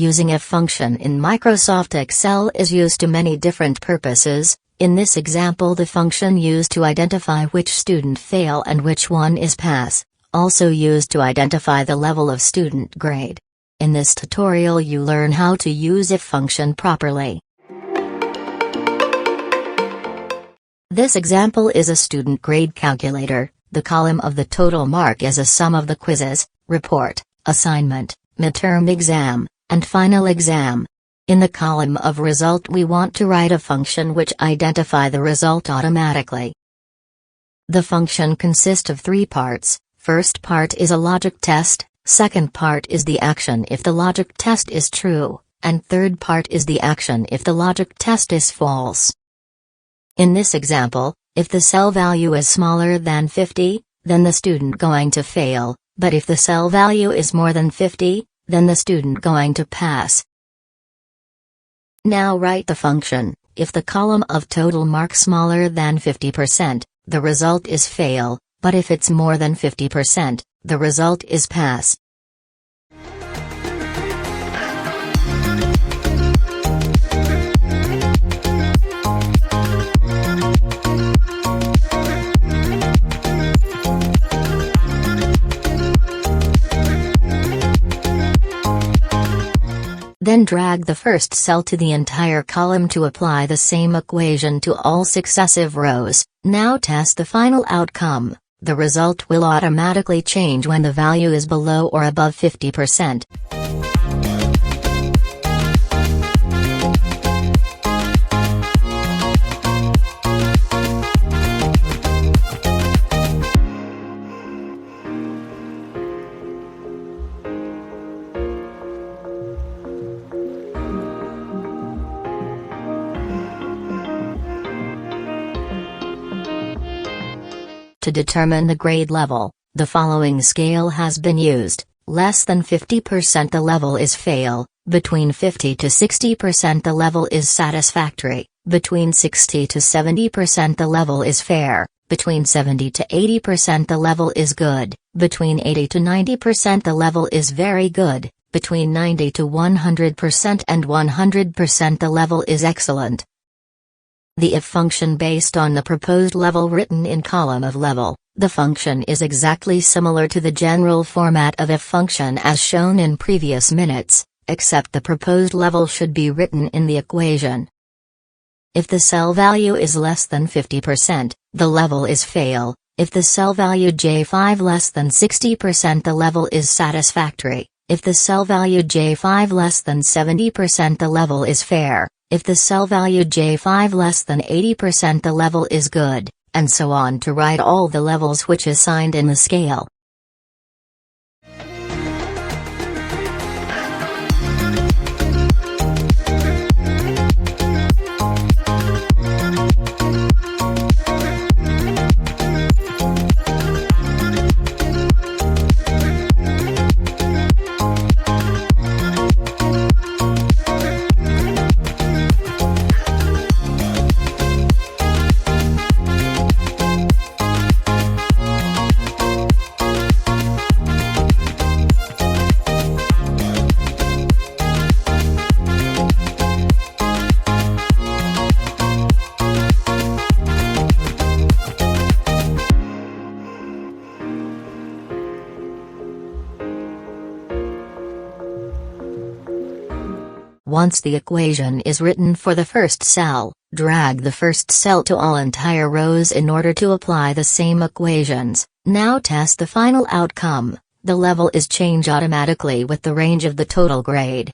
Using if function in Microsoft Excel is used to many different purposes. In this example, the function used to identify which student fail and which one is pass, also used to identify the level of student grade. In this tutorial you learn how to use if function properly. This example is a student grade calculator. The column of the total mark is a sum of the quizzes, report, assignment, midterm exam, and final exam. In the column of result we want to write a function which identify the result automatically. The function consists of 3 parts. First part is a logic test, second part is the action if the logic test is true, and third part is the action if the logic test is false. In this example, if the cell value is smaller than 50, then the student going to fail, but if the cell value is more than 50, then the student going to pass. Now write the function. If the column of total mark smaller than 50%, the result is fail, but if it's more than 50%, the result is pass. Then drag the first cell to the entire column to apply the same equation to all successive rows. Now test the final outcome. The result will automatically change when the value is below or above 50%. To determine the grade level, the following scale has been used: less than 50% the level is fail, between 50 to 60% the level is satisfactory, between 60 to 70% the level is fair, between 70 to 80% the level is good, between 80 to 90% the level is very good, between 90 to 100% and 100% the level is excellent. The if function based on the proposed level written in column of level. The function is exactly similar to the general format of if function as shown in previous minutes, except the proposed level should be written in the equation. If the cell value is less than 50%, the level is fail. If the cell value J5 less than 60%, the level is satisfactory. If the cell value J5 less than 70%, the level is fair. If the cell value J5 less than 80%, the level is good, and so on to write all the levels which assigned in the scale. Once the equation is written for the first cell, drag the first cell to all entire rows in order to apply the same equations. Now test the final outcome. The level is changed automatically with the range of the total grade.